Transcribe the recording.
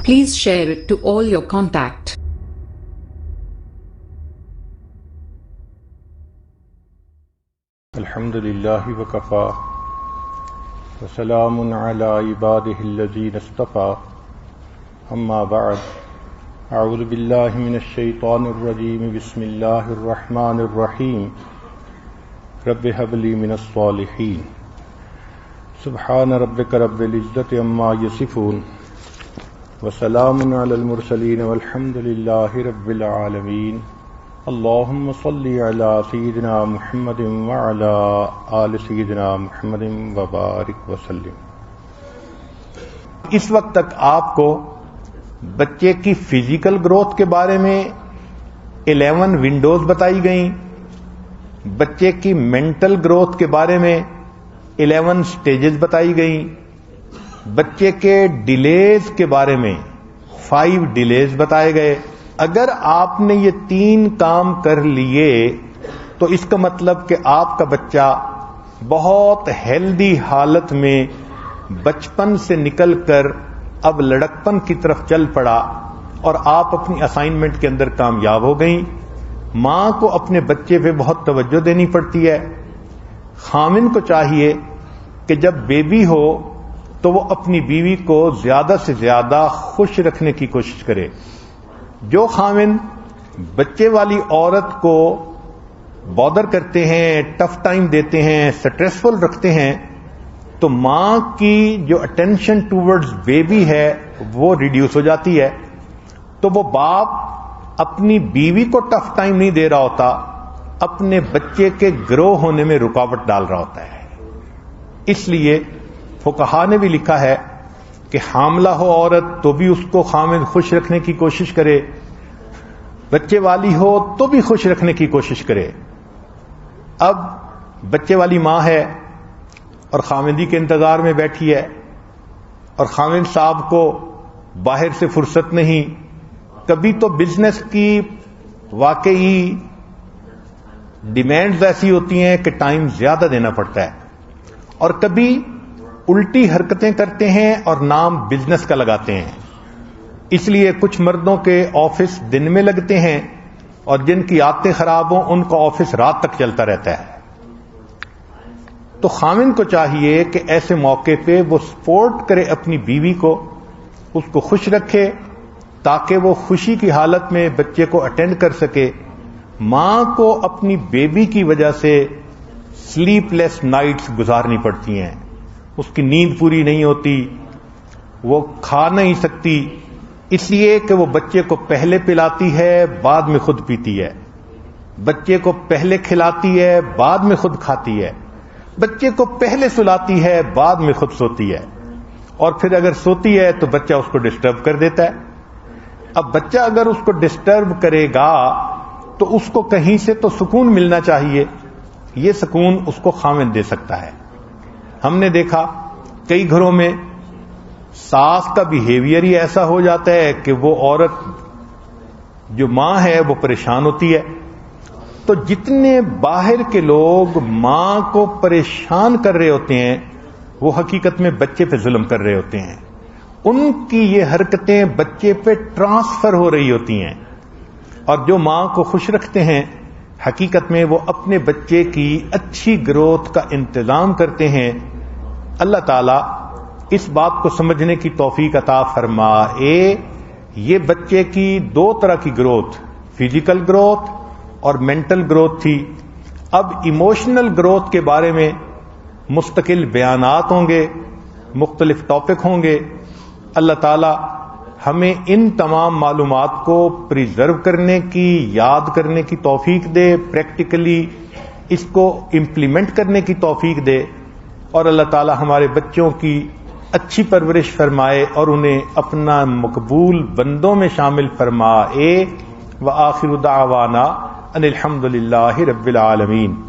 Please share it to all your contacts. الحمد للہ وکفا وسلام علی عبادہ الذین اصطفیٰ اما بعد اعوذ باللہ من الشیطان الرجیم بسم اللہ الرحمن الرحیم رب هب لی من الصالحین سبحان ربک رب العزة عما یصفون وسلام علی المرسلین والحمد للہ رب العالمین اللہم صلی علی سیدنا محمد وعلی آل سیدنا محمد وبارک وسلم۔ اس وقت تک آپ کو بچے کی فزیکل گروتھ کے بارے میں 11 ونڈوز بتائی گئیں، بچے کی مینٹل گروتھ کے بارے میں 11 سٹیجز بتائی گئیں، بچے کے ڈیلیز کے بارے میں 5 ڈیلیز بتائے گئے۔ اگر آپ نے یہ 3 کام کر لیے تو اس کا مطلب کہ آپ کا بچہ بہت ہیلدی حالت میں بچپن سے نکل کر اب لڑکپن کی طرف چل پڑا اور آپ اپنی اسائنمنٹ کے اندر کامیاب ہو گئیں۔ ماں کو اپنے بچے پہ بہت توجہ دینی پڑتی ہے۔ خاوند کو چاہیے کہ جب بیبی ہو تو وہ اپنی بیوی کو زیادہ سے زیادہ خوش رکھنے کی کوشش کرے۔ جو خاوند بچے والی عورت کو بادر کرتے ہیں، ٹف ٹائم دیتے ہیں، سٹریسفل رکھتے ہیں، تو ماں کی جو اٹینشن ٹورڈز بیبی ہے وہ ریڈیوس ہو جاتی ہے۔ تو وہ باپ اپنی بیوی کو ٹف ٹائم نہیں دے رہا ہوتا، اپنے بچے کے گرو ہونے میں رکاوٹ ڈال رہا ہوتا ہے۔ اس لیے فقہا نے بھی لکھا ہے کہ حاملہ ہو عورت تو بھی اس کو خاوند خوش رکھنے کی کوشش کرے، بچے والی ہو تو بھی خوش رکھنے کی کوشش کرے۔ اب بچے والی ماں ہے اور خاوندی کے انتظار میں بیٹھی ہے، اور خاوند صاحب کو باہر سے فرصت نہیں۔ کبھی تو بزنس کی واقعی ڈیمانڈز ایسی ہوتی ہیں کہ ٹائم زیادہ دینا پڑتا ہے، اور کبھی الٹی حرکتیں کرتے ہیں اور نام بزنس کا لگاتے ہیں۔ اس لیے کچھ مردوں کے آفس دن میں لگتے ہیں اور جن کی عادتیں خراب ہوں ان کا آفس رات تک چلتا رہتا ہے۔ تو خاوند کو چاہیے کہ ایسے موقع پہ وہ سپورٹ کرے اپنی بیوی کو، اس کو خوش رکھے تاکہ وہ خوشی کی حالت میں بچے کو اٹینڈ کر سکے۔ ماں کو اپنی بیبی کی وجہ سے سلیپ لیس نائٹس گزارنی پڑتی ہیں، اس کی نیند پوری نہیں ہوتی، وہ کھا نہیں سکتی، اس لیے کہ وہ بچے کو پہلے پلاتی ہے بعد میں خود پیتی ہے، بچے کو پہلے کھلاتی ہے بعد میں خود کھاتی ہے، بچے کو پہلے سلاتی ہے بعد میں خود سوتی ہے، اور پھر اگر سوتی ہے تو بچہ اس کو ڈسٹرب کر دیتا ہے۔ اب بچہ اگر اس کو ڈسٹرب کرے گا تو اس کو کہیں سے تو سکون ملنا چاہیے، یہ سکون اس کو خاوند دے سکتا ہے۔ ہم نے دیکھا کئی گھروں میں ساس کا بیہیویئر ہی ایسا ہو جاتا ہے کہ وہ عورت جو ماں ہے وہ پریشان ہوتی ہے۔ تو جتنے باہر کے لوگ ماں کو پریشان کر رہے ہوتے ہیں وہ حقیقت میں بچے پہ ظلم کر رہے ہوتے ہیں، ان کی یہ حرکتیں بچے پہ ٹرانسفر ہو رہی ہوتی ہیں۔ اور جو ماں کو خوش رکھتے ہیں حقیقت میں وہ اپنے بچے کی اچھی گروتھ کا انتظام کرتے ہیں۔ اللہ تعالیٰ اس بات کو سمجھنے کی توفیق عطا فرمائے۔ یہ بچے کی 2 طرح کی گروتھ، فزیکل گروتھ اور مینٹل گروتھ تھی۔ اب ایموشنل گروتھ کے بارے میں مستقل بیانات ہوں گے، مختلف ٹاپک ہوں گے۔ اللہ تعالیٰ ہمیں ان تمام معلومات کو پریزرو کرنے کی، یاد کرنے کی توفیق دے، پریکٹیکلی اس کو امپلیمنٹ کرنے کی توفیق دے، اور اللہ تعالی ہمارے بچوں کی اچھی پرورش فرمائے اور انہیں اپنا مقبول بندوں میں شامل فرمائے۔ وآخر دعوانا ان الحمد للہ رب العالمین۔